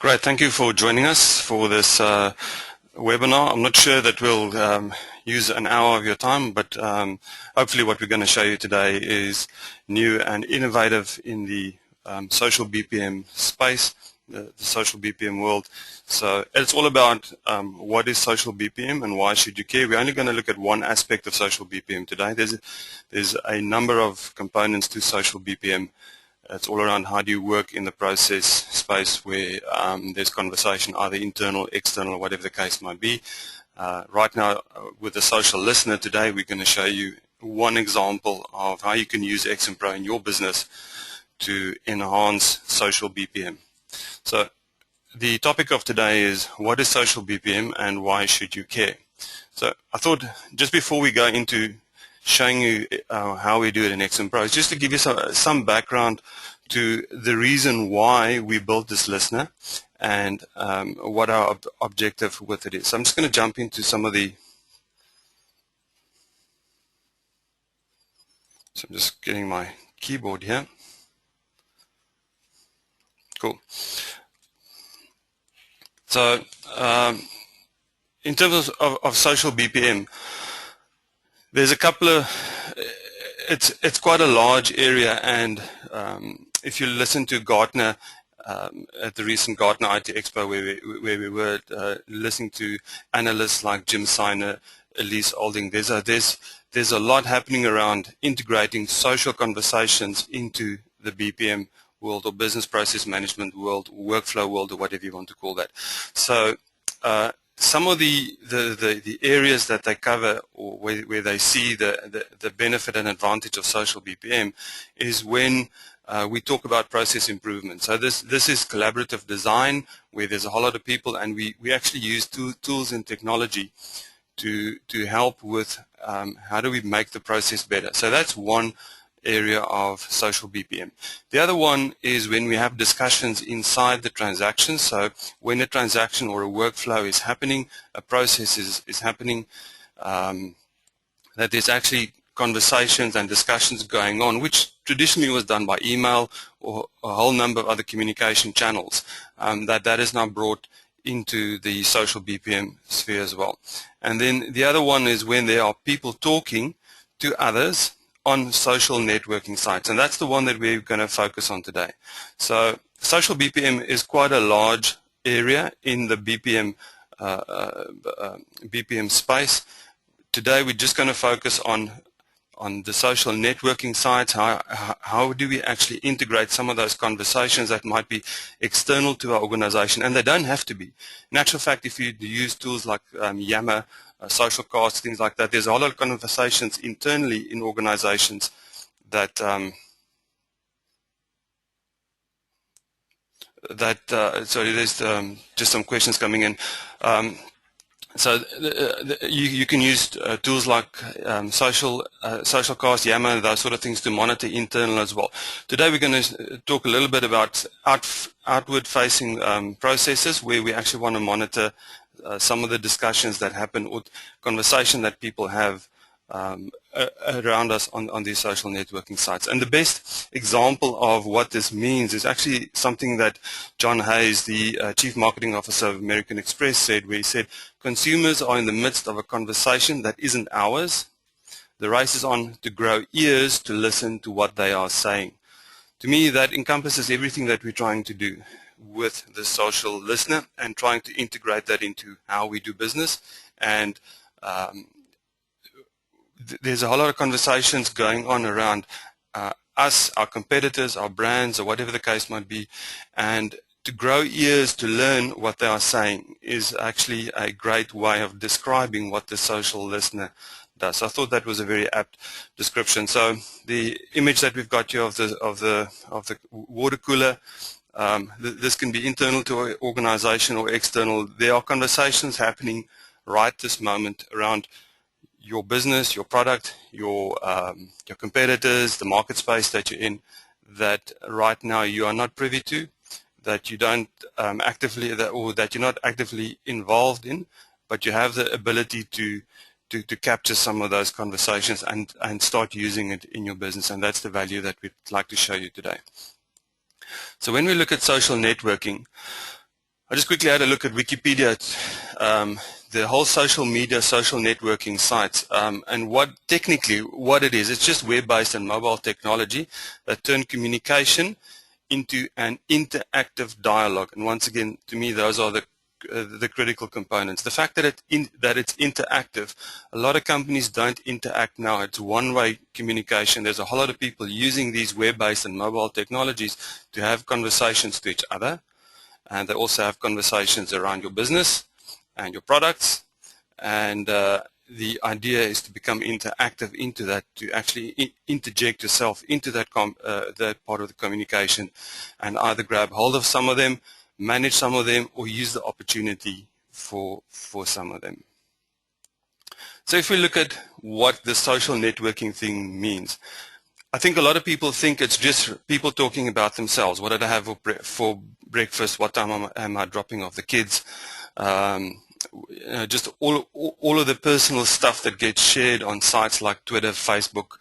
Great, thank you for joining us for this webinar. I'm not sure that we'll use an hour of your time, but hopefully what we're going to show you today is new and innovative in the social BPM space, the social BPM world. So it's all about what is social BPM and why should you care. We're only going to look at one aspect of social BPM today. There's a number of components to social BPM. It's all around how do you work in the process space where there's conversation, either internal, external, whatever the case might be. Right now, with the social listener today, we're going to show you one example of how you can use XMPro in your business to enhance social BPM. So the topic of today is what is social BPM and why should you care? So I thought just before we go into showing you how we do it in XMPro, just to give you some background to the reason why we built this listener and what our objective with it is. So I'm just going to jump into some of the, so I'm just getting my keyboard here. Cool. So in terms of social BPM, there's a couple of, it's quite a large area, and if you listen to Gartner at the recent Gartner IT Expo where we were listening to analysts like Jim Siner, Elise Olding, there's a lot happening around integrating social conversations into the BPM world or business process management world, workflow world, or whatever you want to call that. So some of the areas that they cover, or where they see the benefit and advantage of social BPM, is when we talk about process improvement. So this is collaborative design where there's a whole lot of people, and we actually use tools and technology to help with how do we make the process better. So that's one area of social BPM. The other one is when we have discussions inside the transaction. So when a transaction or a workflow is happening, a process is happening, that there's actually conversations and discussions going on, which traditionally was done by email or a whole number of other communication channels, that is now brought into the social BPM sphere as well. And then the other one is when there are people talking to others on social networking sites, and that's the one that we're going to focus on today. So social BPM is quite a large area in the BPM space. Today we're just going to focus on the social networking sites. How do we actually integrate some of those conversations that might be external to our organization, and they don't have to be. In actual fact, if you use tools like Yammer, social cards, things like that, there's a lot of conversations internally in organizations that sorry, there's just some questions coming in. So you can use tools like SocialCast, Yammer, those sort of things to monitor internal as well. Today we're going to talk a little bit about outward-facing processes where we actually want to monitor some of the discussions that happen or conversation that people have around us on these social networking sites. And the best example of what this means is actually something that John Hayes, the Chief Marketing Officer of American Express, said, where he said, consumers are in the midst of a conversation that isn't ours. The race is on to grow ears to listen to what they are saying. To me, that encompasses everything that we're trying to do with the social listener and trying to integrate that into how we do business. And there's a whole lot of conversations going on around us, our competitors, our brands, or whatever the case might be. And to grow ears to learn what they are saying is actually a great way of describing what the social listener does. So I thought that was a very apt description. So the image that we've got here of the water cooler, this can be internal to an organization or external. There are conversations happening right this moment around your business, your product, your competitors, the market space that you're in, that right now you are not privy to, that you don't actively, or that you're not actively involved in, but you have the ability to capture some of those conversations and start using it in your business, and that's the value that we'd like to show you today. So when we look at social networking, I just quickly had a look at Wikipedia, the whole social media, social networking sites, and technically what it is. It's just web-based and mobile technology that turn communication into an interactive dialogue. And once again, to me, those are the critical components. The fact that it's interactive, a lot of companies don't interact now. It's one-way communication. There's a whole lot of people using these web-based and mobile technologies to have conversations to each other, and they also have conversations around your business and your products, and the idea is to become interactive into that, to actually interject yourself into that part of the communication, and either grab hold of some of them, manage some of them, or use the opportunity for some of them. So if we look at what the social networking thing means, I think a lot of people think it's just people talking about themselves. What did I have for breakfast? What time am I dropping off the kids? Just all of the personal stuff that gets shared on sites like Twitter, Facebook,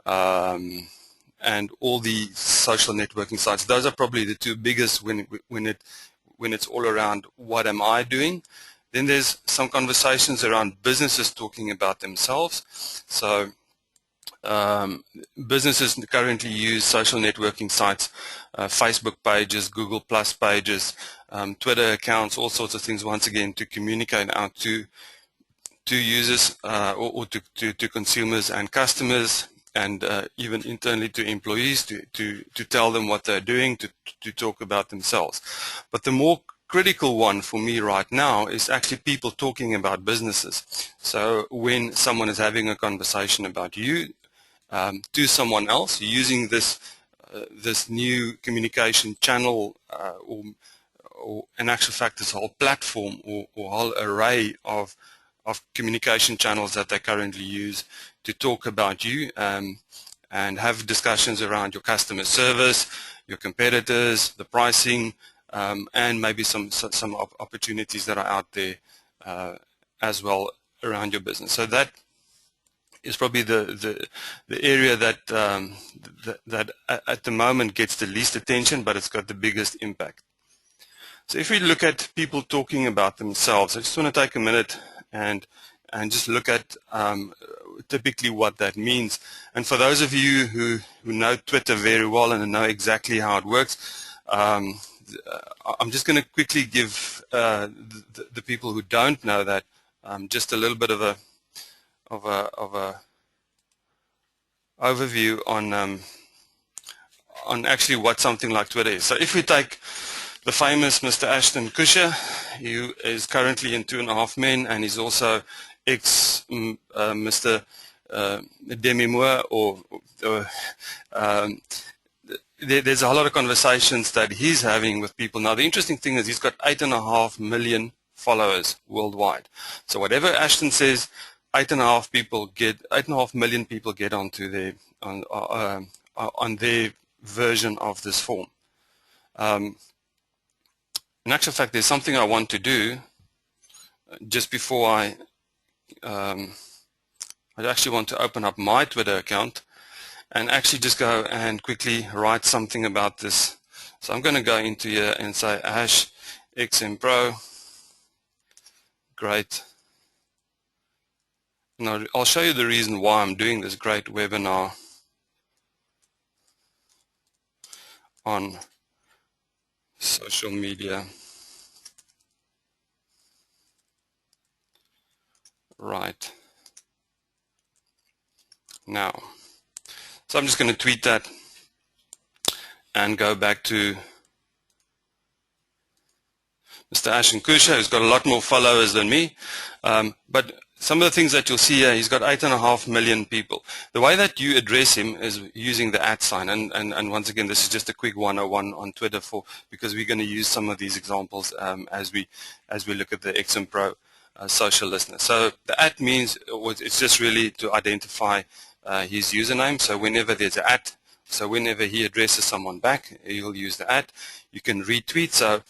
and all the social networking sites. Those are probably the two biggest when it's all around what am I doing. Then there's some conversations around businesses talking about themselves. So businesses currently use social networking sites, Facebook pages, Google Plus pages, Twitter accounts, all sorts of things, once again, to communicate out to users or to consumers and customers, and even internally to employees, to tell them what they're doing, to talk about themselves. But the more critical one for me right now is actually people talking about businesses. So when someone is having a conversation about you to someone else, using this new communication channel, or in actual fact this whole platform or whole array of communication channels that they currently use to talk about you, and have discussions around your customer service, your competitors, the pricing, and maybe some opportunities that are out there as well around your business. So that is probably the area that that at the moment gets the least attention, but it's got the biggest impact. So if we look at people talking about themselves, I just want to take a minute and just look at typically what that means. And for those of you who know Twitter very well and know exactly how it works, I'm just going to quickly give the people who don't know that just a little bit of a overview on actually what something like Twitter is. So if we take the famous Mr. Ashton Kutcher, who is currently in 2.5 Men, and he's also Mr. Demi Moore, there's a whole lot of conversations that he's having with people. Now the interesting thing is he's got 8.5 million followers worldwide. So whatever Ashton says, 8.5 million people get onto their on their version of this form. In actual fact, there's something I want to do just before I actually want to open up my Twitter account and actually just go and quickly write something about this. So I'm going to go into here and say XMPro. Great. Now I'll show you the reason why I'm doing this great webinar on social media right now. So I'm just going to tweet that and go back to Mr. Ashton Kutcher, who's got a lot more followers than me, but some of the things that you'll see here, he's got 8.5 million people. The way that you address him is using the @ sign, and once again, this is just a quick 101 on Twitter because we're going to use some of these examples as we look at the XMPro social listener. So the @ means it's just really to identify his username. So whenever there's a @ so whenever he addresses someone back, he'll use the @ You can retweet. So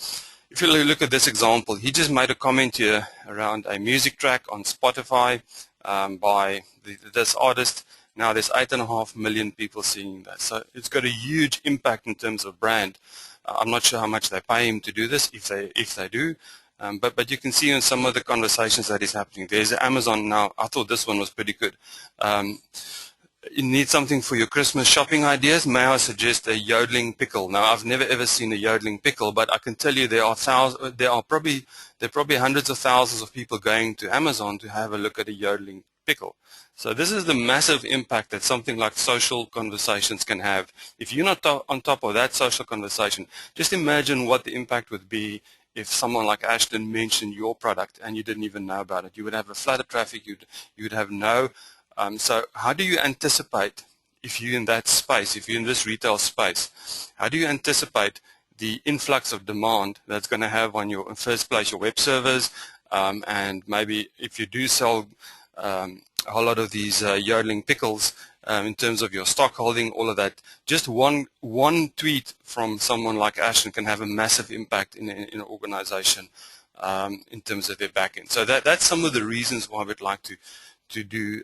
if you look at this example, he just made a comment here around a music track on Spotify by this artist. Now there's 8.5 million people seeing that. So it's got a huge impact in terms of brand. I'm not sure how much they pay him to do this, if they do. But you can see in some of the conversations that is happening. There's Amazon now. I thought this one was pretty good. You need something for your Christmas shopping ideas, may I suggest a yodeling pickle? Now, I've never ever seen a yodeling pickle, but I can tell you there are probably hundreds of thousands of people going to Amazon to have a look at a yodeling pickle. So this is the massive impact that something like social conversations can have. If you're not on top of that social conversation, just imagine what the impact would be if someone like Ashton mentioned your product and you didn't even know about it. You would have a flood of traffic. You'd have no. So how do you anticipate, if you're in that space, if you're in this retail space, how do you anticipate the influx of demand that's going to have on your, in first place, your web servers, and maybe if you do sell a whole lot of these yodeling pickles, in terms of your stock holding, all of that, just one tweet from someone like Ashton can have a massive impact in an organization in terms of their backend. So that's some of the reasons why we'd like to do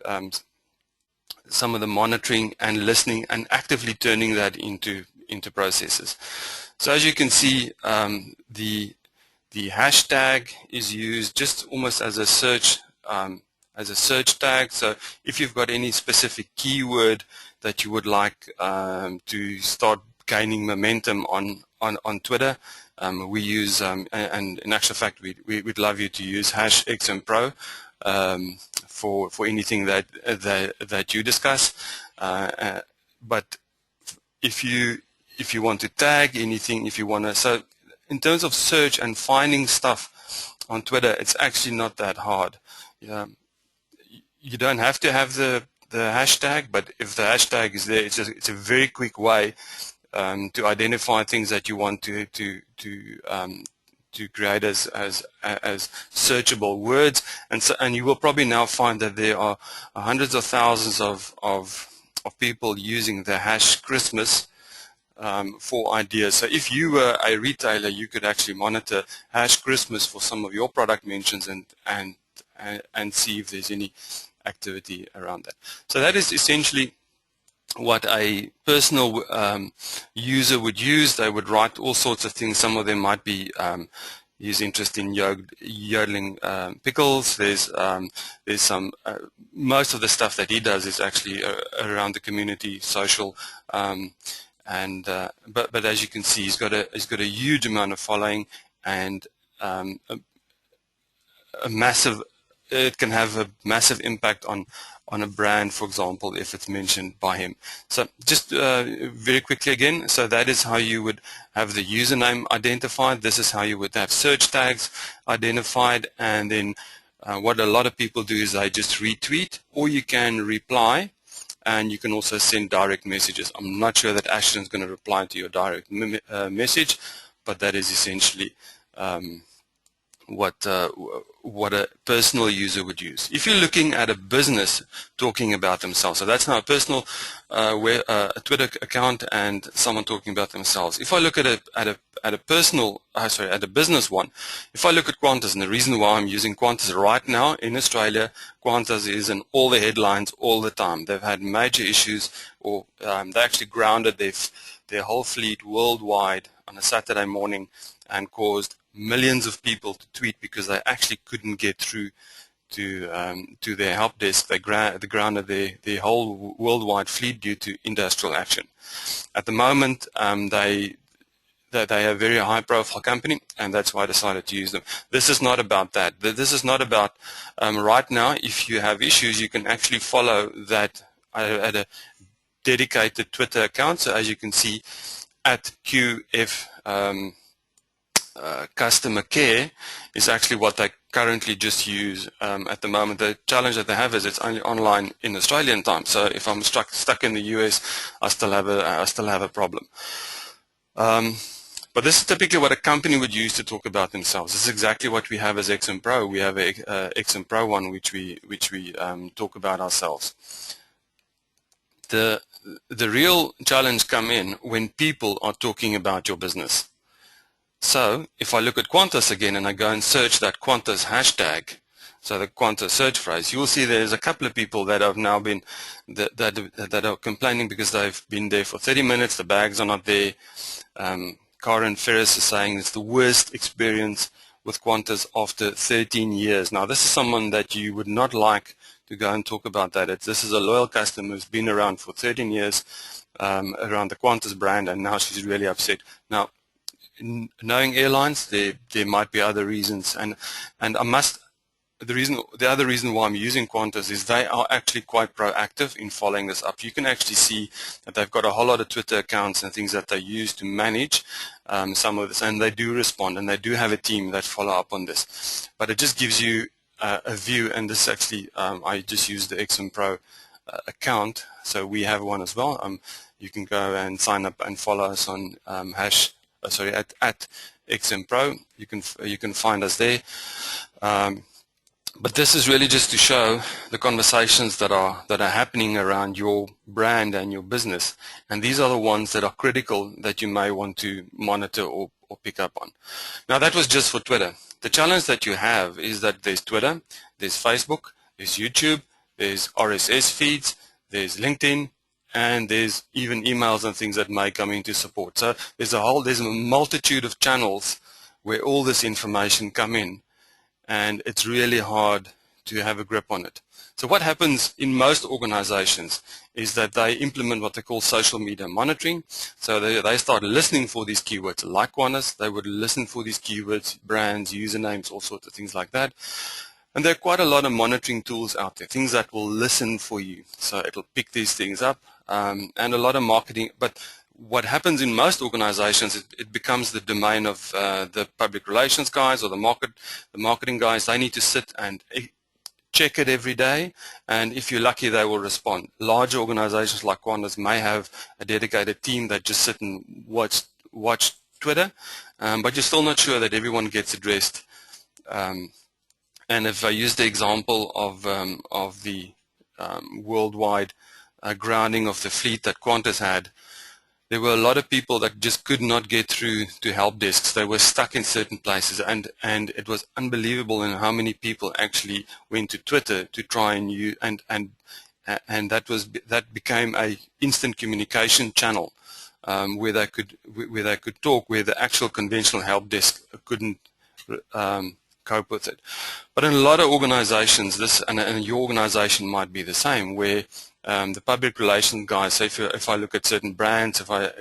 some of the monitoring and listening and actively turning that into processes. So as you can see, the hashtag is used just almost as a search tag. So if you've got any specific keyword that you would like to start gaining momentum on Twitter, we use and in actual fact we'd love you to use #XMPro for anything that you discuss. But if you want to tag anything, if you want to, so in terms of search and finding stuff on Twitter, it's actually not that hard. You don't have to have the hashtag, but if the hashtag is there, it's a very quick way to identify things that you want to create as searchable words, and you will probably now find that there are hundreds of thousands of people using the #Christmas for ideas. So if you were a retailer, you could actually monitor #Christmas for some of your product mentions and see if there's any activity around that. So that is essentially what a personal user would use. They would write all sorts of things. Some of them might be his interest in yodeling pickles. There's some. Most of the stuff that he does is actually around the community, social, but as you can see, he's got a huge amount of following and a massive. It can have a massive impact on a brand, for example, if it's mentioned by him. So just very quickly again, so that is how you would have the username identified. This is how you would have search tags identified, and then what a lot of people do is they just retweet, or you can reply, and you can also send direct messages. I'm not sure that Ashton's going to reply to your direct message, but that is essentially what a personal user would use. If you're looking at a business talking about themselves, so that's now a personal a Twitter account and someone talking about themselves. If I look at a business one, if I look at Qantas, and the reason why I'm using Qantas right now in Australia, Qantas is in all the headlines all the time. They've had major issues, or they actually grounded their whole fleet worldwide on a Saturday morning and caused millions of people to tweet because they actually couldn't get through to their help desk. They grounded their whole worldwide fleet due to industrial action. At the moment, they are a very high-profile company, and that's why I decided to use them. This is not about that. This is not about right now. If you have issues, you can actually follow that at a dedicated Twitter account. So as you can see, at QF. Customer care is actually what they currently just use at the moment. The challenge that they have is it's only online in Australian time. So if I'm stuck in the US, I still have a problem. But this is typically what a company would use to talk about themselves. This is exactly what we have as XMPro. We have a XMPro one which we talk about ourselves. The real challenge come in when people are talking about your business. So if I look at Qantas again and I go and search that Qantas hashtag, so the Qantas search phrase, you'll see there's a couple of people that have now been that are complaining because they've been there for 30 minutes, the bags are not there. Karen Ferris is saying it's the worst experience with Qantas after 13 years. Now, this is someone that you would not like to go and talk about that. This is a loyal customer who's been around for 13 years around the Qantas brand, and now she's really upset. Now, knowing airlines, there might be other reasons, and I must. The other reason why I'm using Qantas is they are actually quite proactive in following this up. You can actually see that they've got a whole lot of Twitter accounts and things that they use to manage some of this, and they do respond, and they do have a team that follow up on this. But it just gives you a view, and this actually, I just used the XMPro account, so we have one as well. You can go and sign up and follow us on at XMPro. You can find us there. But this is really just to show the conversations that are happening around your brand and your business, and these are the ones that are critical that you may want to monitor or pick up on. Now, that was just for Twitter. The challenge that you have is that there's Twitter, there's Facebook, there's YouTube, there's RSS feeds, there's LinkedIn, and there's even emails and things that may come into support. So there's a multitude of channels where all this information come in, and it's really hard to have a grip on it. So what happens in most organizations is that they implement what they call social media monitoring. So they start listening for these keywords. Like Qantas, they would listen for these keywords, brands, usernames, all sorts of things like that. And there are quite a lot of monitoring tools out there, things that will listen for you. So it'll pick these things up, and a lot of marketing. But what happens in most organizations, it becomes the domain of the public relations guys or the marketing guys. They need to sit and check it every day, and if you're lucky, they will respond. Larger organizations like Qantas may have a dedicated team that just sit and watch Twitter, but you're still not sure that everyone gets addressed. And if I use the example of the worldwide grounding of the fleet that Qantas had, there were a lot of people that just could not get through to help desks. They were stuck in certain places, and it was unbelievable in how many people actually went to Twitter to try and use, and that became a instant communication channel where they could talk, where the actual conventional help desk couldn't cope with it. But in a lot of organizations, and your organization might be the same, where the public relations guys, so if I look at certain brands, if I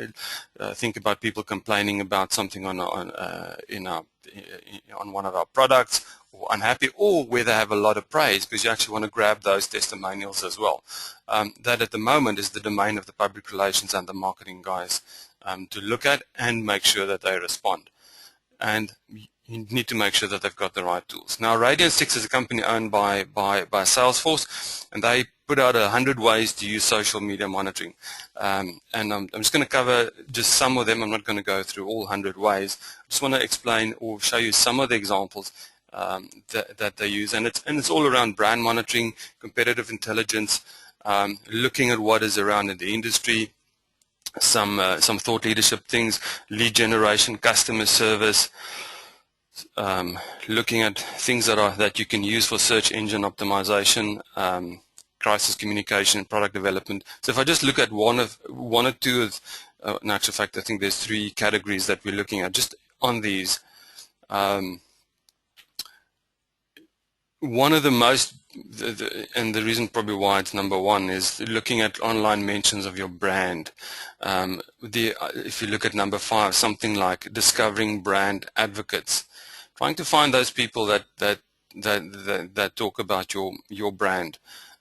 think about people complaining about something on one of our products, or unhappy, or where they have a lot of praise, because you actually want to grab those testimonials as well. That at the moment is the domain of the public relations and the marketing guys to look at and make sure that they respond. And you need to make sure that they've got the right tools. Now, Radian 6 is a company owned by Salesforce, and they put out 100 ways to use social media monitoring. And I'm just going to cover just some of them. I'm not going to go through all 100 ways. I just want to explain or show you some of the examples that they use. And it's all around brand monitoring, competitive intelligence, looking at what is around in the industry, some thought leadership things, lead generation, customer service, looking at things that you can use for search engine optimization, crisis communication, product development. So if I just look at one or two of, in actual fact, I think there's 3 categories that we're looking at just on these. One of the most, and the reason probably why it's number 1 is looking at online mentions of your brand. If you look at number 5, something like discovering brand advocates, trying to find those people that talk about your brand.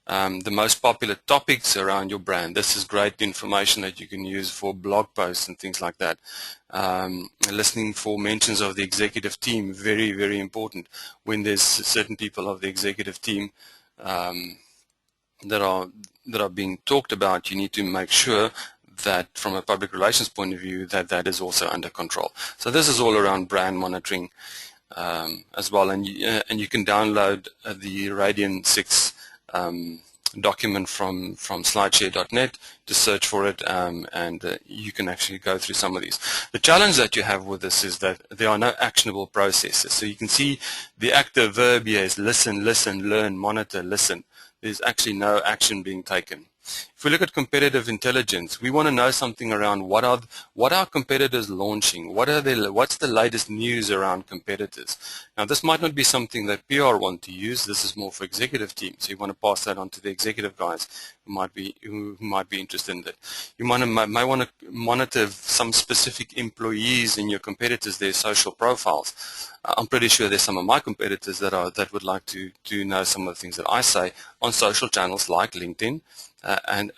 The most popular topics around your brand. This is great information that you can use for blog posts and things like that. Listening for mentions of the executive team, very, very important. When there's certain people of the executive team that are being talked about, you need to make sure that from a public relations point of view that is also under control. So this is all around brand monitoring as well, and you can download the Radian 6 document from slideshare.net to search for it, and you can actually go through some of these. The challenge that you have with this is that there are no actionable processes. So you can see the active verb here is listen, learn, monitor, listen. There's actually no action being taken. If we look at competitive intelligence, we want to know something around what are competitors launching, what's the latest news around competitors. Now, this might not be something that PR want to use. This is more for executive teams. So you want to pass that on to the executive guys who might be interested in that. You might want to monitor some specific employees in your competitors, their social profiles. I'm pretty sure there's some of my competitors that would like to know some of the things that I say on social channels like LinkedIn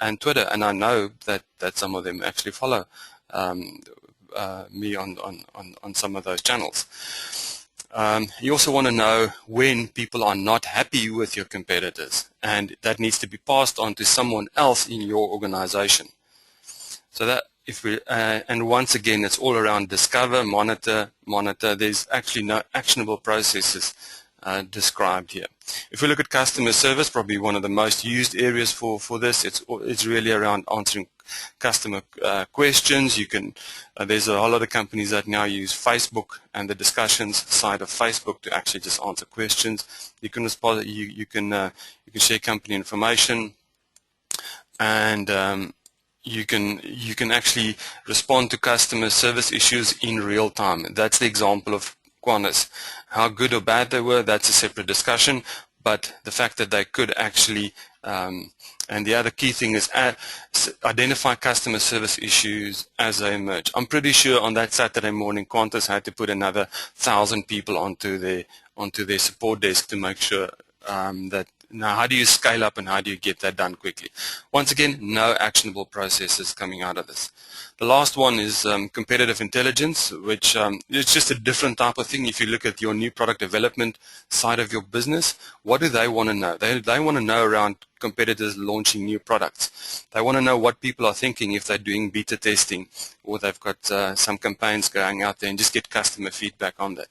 and Twitter, and I know that some of them actually follow me on some of those channels. You also want to know when people are not happy with your competitors, and that needs to be passed on to someone else in your organization. So that and once again, it's all around discover, monitor. There's actually no actionable processes described here. If we look at customer service, probably one of the most used areas for this, it's really around answering customer questions. There's a whole lot of companies that now use Facebook and the discussions side of Facebook to actually just answer questions. You can share company information, and you can actually respond to customer service issues in real time. That's the example of Qantas. How good or bad they were, that's a separate discussion, but the fact that they could actually, and the other key thing is identify customer service issues as they emerge. I'm pretty sure on that Saturday morning, Qantas had to put another 1,000 people onto their support desk to make sure that. Now, how do you scale up and how do you get that done quickly? Once again, no actionable processes coming out of this. The last one is competitive intelligence, which is just a different type of thing. If you look at your new product development side of your business, what do they want to know? They want to know around competitors launching new products. They want to know what people are thinking if they're doing beta testing or they've got some campaigns going out there, and just get customer feedback on that.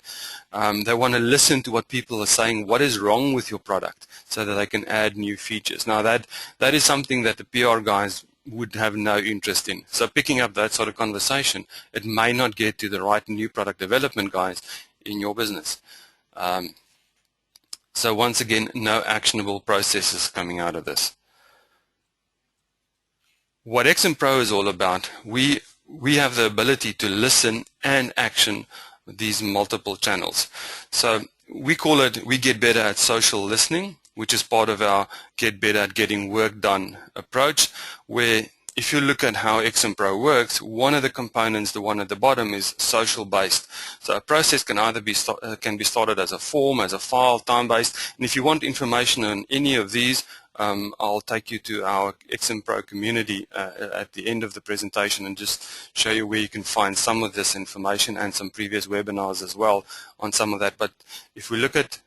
They want to listen to what people are saying, what is wrong with your product, so that they can add new features. Now that is something that the PR guys would have no interest in. So picking up that sort of conversation, it may not get to the right new product development guys in your business. So once again, no actionable processes coming out of this. What XMPro is all about, we have the ability to listen and action these multiple channels. So we get better at social listening, which is part of our get better at getting work done approach, where if you look at how XMPro works, one of the components, the one at the bottom, is social based. So a process can either be started as a form, as a file, time based, and if you want information on any of these, I'll take you to our XMPro community at the end of the presentation and just show you where you can find some of this information and some previous webinars as well on some of that. But if we look at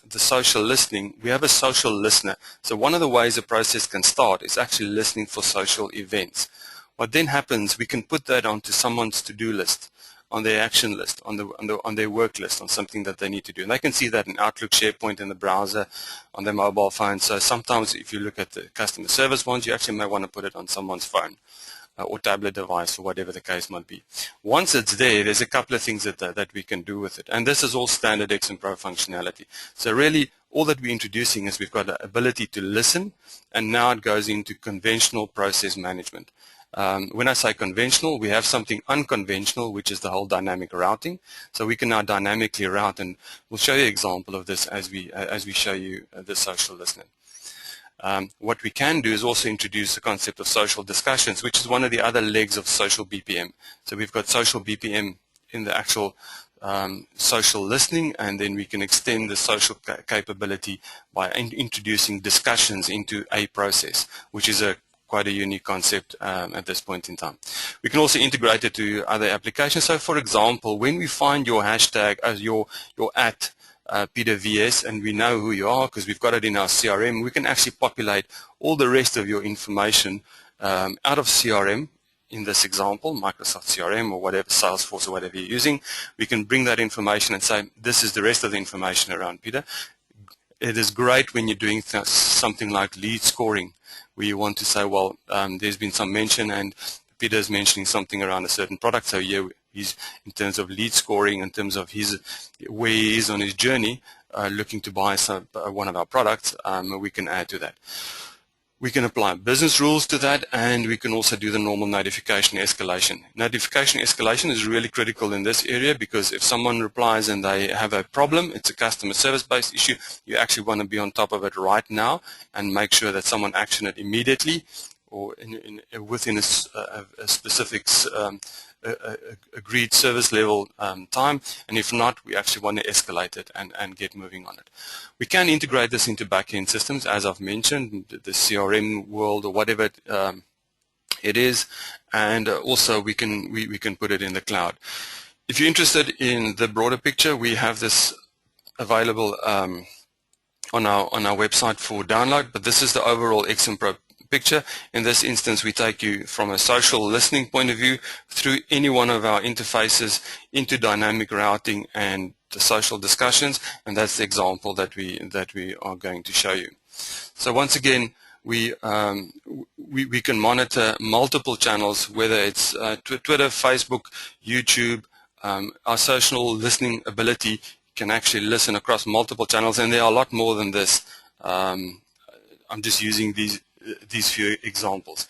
the social listening, we have a social listener. So one of the ways a process can start is actually listening for social events. What then happens, we can put that onto someone's to-do list, on their action list, on their work list, on something that they need to do. And they can see that in Outlook, SharePoint, in the browser, on their mobile phone. So sometimes if you look at the customer service ones, you actually may want to put it on someone's phone or tablet device, or whatever the case might be. Once it's there's a couple of things that we can do with it. And this is all standard XMPro functionality. So really, all that we're introducing is we've got the ability to listen, and now it goes into conventional process management. When I say conventional, we have something unconventional, which is the whole dynamic routing. So we can now dynamically route, and we'll show you an example of this as we show you the social listening. What we can do is also introduce the concept of social discussions, which is one of the other legs of social BPM. So we've got social BPM in the actual social listening, and then we can extend the social capability by introducing discussions into a process, which is quite a unique concept at this point in time. We can also integrate it to other applications. So for example, when we find your hashtag as your at Peter VS, and we know who you are because we've got it in our CRM, we can actually populate all the rest of your information out of CRM. In this example, Microsoft CRM or whatever, Salesforce or whatever you're using, we can bring that information and say, this is the rest of the information around Peter. It is great when you're doing something like lead scoring, where you want to say, well, there's been some mention and Peter's mentioning something around a certain product, so yeah, he's in terms of lead scoring, in terms of where he is on his journey, looking to buy one of our products, we can add to that. We can apply business rules to that, and we can also do the normal notification escalation. Notification escalation is really critical in this area because if someone replies and they have a problem, it's a customer service-based issue, you actually want to be on top of it right now and make sure that someone action it immediately or within a specific agreed service level time, and if not, we actually want to escalate it and get moving on it. We can integrate this into back-end systems, as I've mentioned, the CRM world or whatever it is, and also we can put it in the cloud. If you're interested in the broader picture, we have this available on our website for download, but this is the overall XMPro picture. In this instance, we take you from a social listening point of view through any one of our interfaces into dynamic routing and the social discussions, and that's the example that we are going to show you. So once again, we can monitor multiple channels, whether it's Twitter, Facebook, YouTube. Our social listening ability can actually listen across multiple channels, and there are a lot more than this. I'm just using these few examples.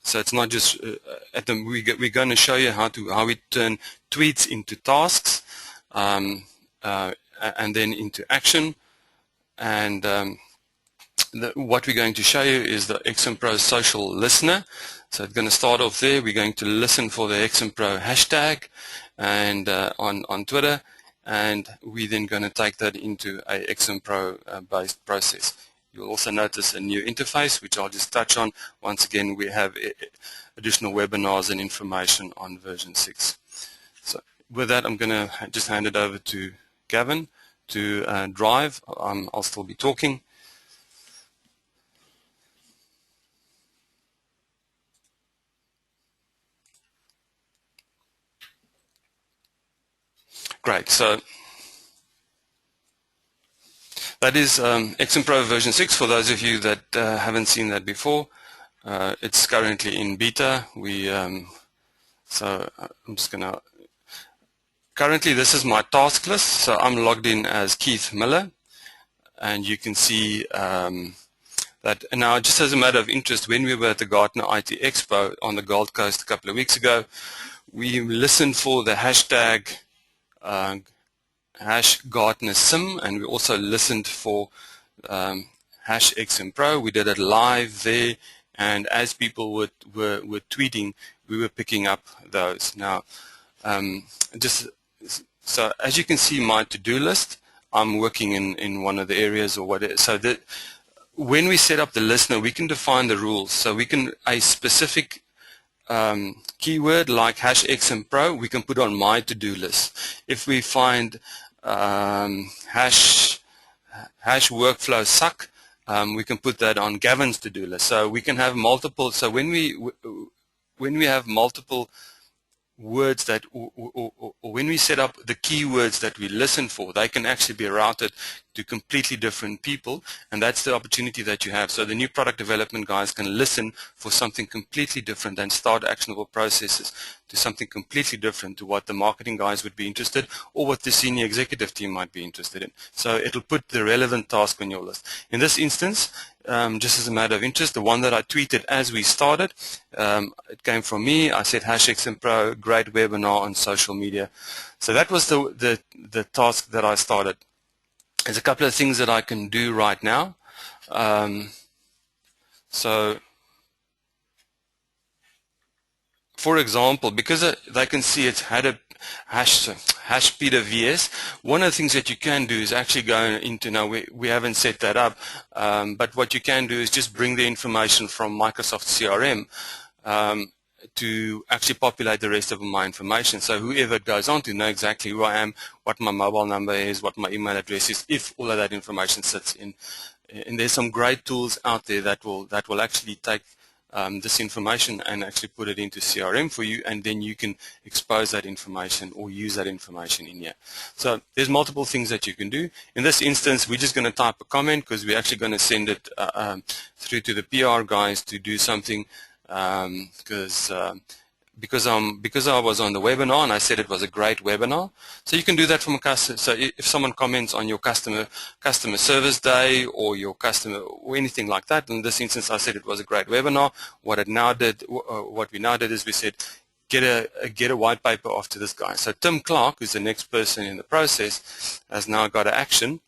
So it's not just we're going to show you how we turn tweets into tasks and then into action. And what we're going to show you is the XMPro social listener. So it's going to start off there. We're going to listen for the XMPro hashtag and on Twitter, and we're then going to take that into a XMPro based process. You'll also notice a new interface, which I'll just touch on. Once again, we have additional webinars and information on version 6. So with that, I'm going to just hand it over to Gavin to drive. I'll still be talking. Great. So that is XMPro version 6 for those of you that haven't seen that before. It's currently in beta. So I'm just going to... Currently, this is my task list. So I'm logged in as Keith Miller. And you can see that now, just as a matter of interest, when we were at the Gartner IT Expo on the Gold Coast a couple of weeks ago, we listened for the hashtag #GartnerSim, and we also listened for #XMPro. We did it live there, and as people were tweeting, we were picking up those. Now, so as you can see, my to-do list, I'm working in one of the areas or whatever. So that when we set up the listener, we can define the rules. So we can a specific keyword like #XMPro, we can put on my to-do list. If we find #workflow suck, we can put that on Gavin's to-do list. So we can have multiple. So when we have multiple words that, or when we set up the keywords that we listen for, they can actually be routed to completely different people, and that's the opportunity that you have. So the new product development guys can listen for something completely different and start actionable processes to something completely different to what the marketing guys would be interested or what the senior executive team might be interested in. So it'll put the relevant task on your list. In this instance, just as a matter of interest, the one that I tweeted as we started, it came from me. I said #XMPro, great webinar on social media. So that was the task that I started. There's a couple of things that I can do right now. So, for example, because they can see it's had a hash Peter VS, one of the things that you can do is actually go into, now we haven't set that up, but what you can do is just bring the information from Microsoft CRM to actually populate the rest of my information. So whoever it goes on to know exactly who I am, what my mobile number is, what my email address is, if all of that information sits in. And there's some great tools out there that will actually take this information and actually put it into CRM for you, and then you can expose that information or use that information in here. So there's multiple things that you can do. In this instance, we're just going to type a comment because we're actually going to send it through to the PR guys to do something, because because I was on the webinar and I said it was a great webinar. So you can do that from a customer. So if someone comments on your customer service day or your customer or anything like that, in this instance I said it was a great webinar. What we now did is we said get a white paper off to this guy. So Tim Clark, who's the next person in the process, has now got an action.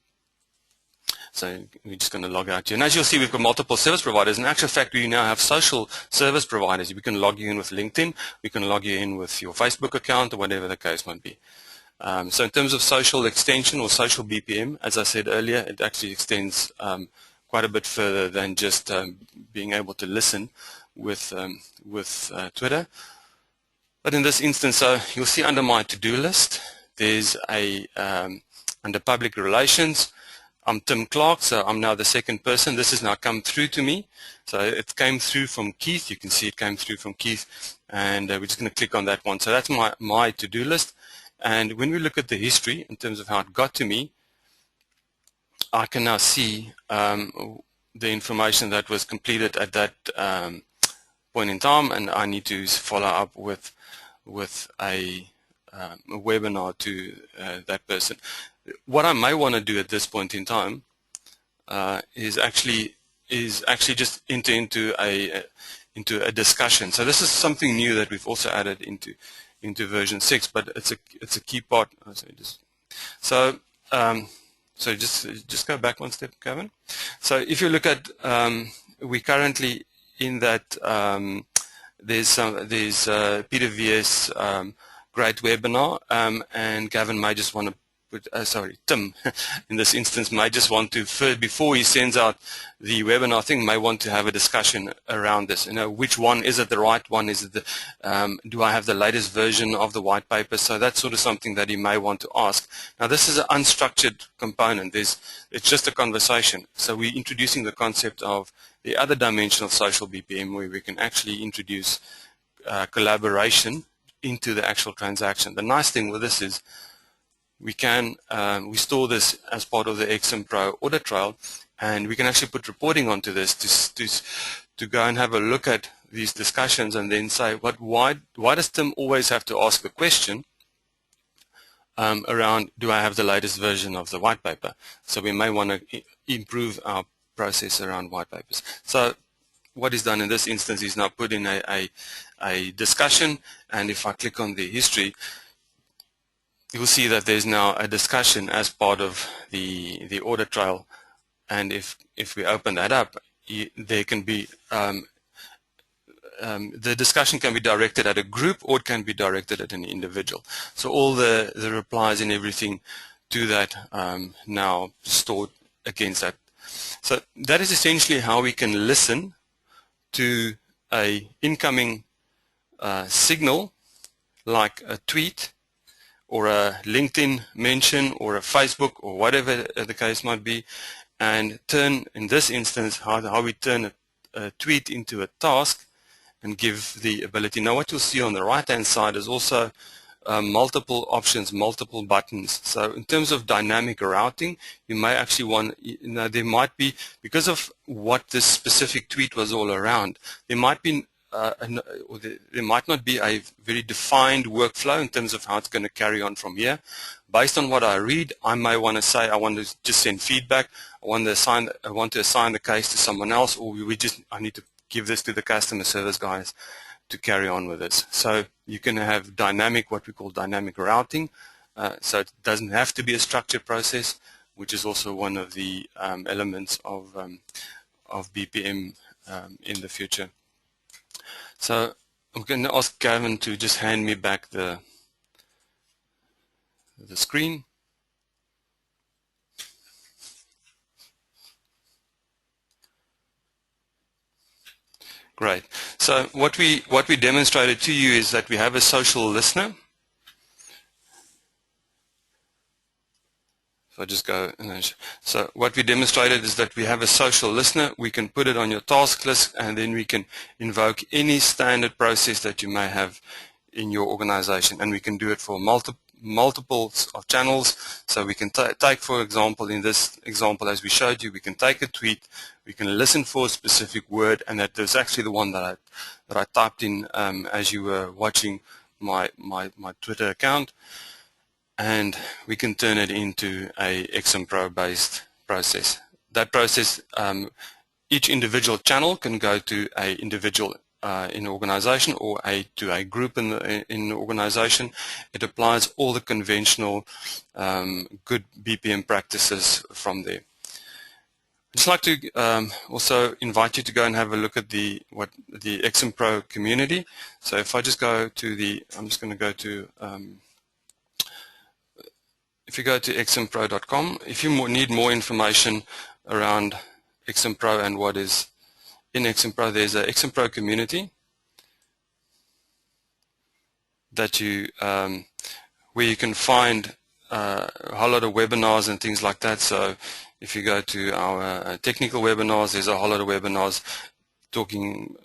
So we're just going to log out here. And as you'll see, we've got multiple service providers. In actual fact, we now have social service providers. We can log you in with LinkedIn. We can log you in with your Facebook account or whatever the case might be. So in terms of social extension or social BPM, as I said earlier, it actually extends quite a bit further than just being able to listen with Twitter. But in this instance, you'll see under my to-do list, there's under public relations, I'm Tim Clark, so I'm now the second person. This has now come through to me. So it came through from Keith. You can see it came through from Keith. And we're just going to click on that one. So that's my to-do list. And when we look at the history in terms of how it got to me, I can now see the information that was completed at that point in time. And I need to follow up with a webinar to that person. What I may want to do at this point in time is actually just enter into a discussion. So this is something new that we've also added into version 6, but it's a key part. So just go back one step, Kevin. So if you look at we currently in that there's Peter VS great webinar, and Gavin may just want to Tim, in this instance, may just want to, before he sends out the webinar, I think may want to have a discussion around this. Which one, is it the right one? Is it do I have the latest version of the white paper? So that's sort of something that he may want to ask. Now, this is an unstructured component. It's just a conversation. So we're introducing the concept of the other dimension of social BPM, where we can actually introduce collaboration into the actual transaction. The nice thing with this is we store this as part of the XMPro audit trail, and we can actually put reporting onto this to go and have a look at these discussions and then say, why does Tim always have to ask the question around, do I have the latest version of the white paper? So we may want to improve our process around white papers. So what is done in this instance is now put in a discussion, and if I click on the history, you'll see that there's now a discussion as part of the audit trail, and if we open that up, there can be the discussion can be directed at a group, or it can be directed at an individual. So all the replies and everything to that now stored against that. So that is essentially how we can listen to a incoming signal, like a tweet or a LinkedIn mention or a Facebook or whatever the case might be, and turn, in this instance, how we turn a tweet into a task and give the ability. Now what you'll see on the right hand side is also multiple options, multiple buttons. So in terms of dynamic routing, you may actually want, there might be, because of what this specific tweet was all around, there might be there might not be a very defined workflow in terms of how it's going to carry on from here. Based on what I read, I may want to say I want to just send feedback, I want to assign the case to someone else, or I need to give this to the customer service guys to carry on with this. So you can have dynamic, what we call dynamic routing. So it doesn't have to be a structured process, which is also one of the elements of BPM in the future. So I'm going to ask Gavin to just hand me back the screen. Great. So what we demonstrated to you is that we have a social listener. So I just go and so what we demonstrated is that we have a social listener. We can put it on your task list, and then we can invoke any standard process that you may have in your organization, and we can do it for multiples of channels. So we can take, for example, in this example as we showed you, we can take a tweet, we can listen for a specific word, and that is actually the one that I typed in as you were watching my Twitter account, and we can turn it into a XMPro based process. That process, each individual channel can go to a individual in organization or to a group in the organization. It applies all the conventional good BPM practices from there. I'd just like to also invite you to go and have a look at the XMPro community. So if I just go to I'm just going to go to if you go to xmpro.com, if you need more information around XMPro and what is in XMPro, there's a XMPro community that where you can find a whole lot of webinars and things like that. So if you go to our technical webinars, there's a whole lot of webinars talking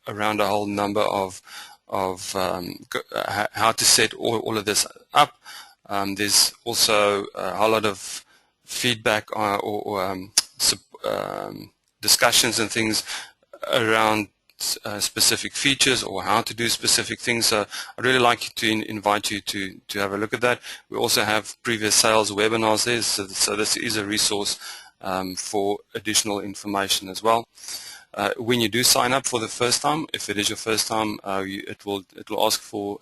around a whole number of how to set all of this up. There's also a whole lot of feedback discussions and things around specific features or how to do specific things. So I'd really like to invite you to have a look at that. We also have previous sales webinars there, so this is a resource for additional information as well. When you do sign up for the first time, if it is your first time, it will ask for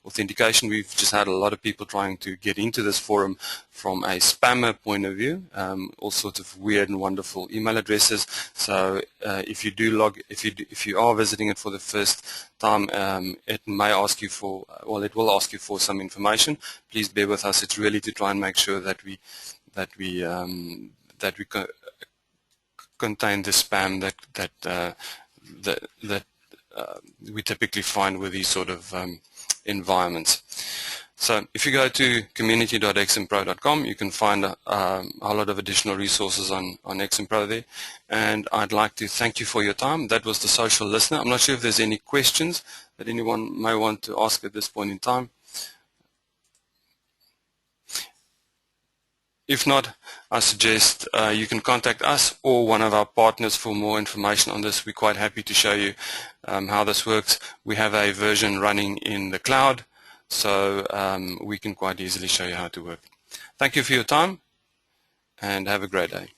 authentication. We've just had a lot of people trying to get into this forum from a spammer point of view, all sorts of weird and wonderful email addresses. So if you are visiting it for the first time, it may ask you for, it will ask you for some information. Please bear with us. It's really to try and make sure that we contain the spam that we typically find with these sort of environments. So if you go to community.xmpro.com, you can find a lot of additional resources on XMPro there. And I'd like to thank you for your time. That was the social listener. I'm not sure if there's any questions that anyone may want to ask at this point in time. If not, I suggest you can contact us or one of our partners for more information on this. We're quite happy to show you how this works. We have a version running in the cloud, so we can quite easily show you how to work. Thank you for your time, and have a great day.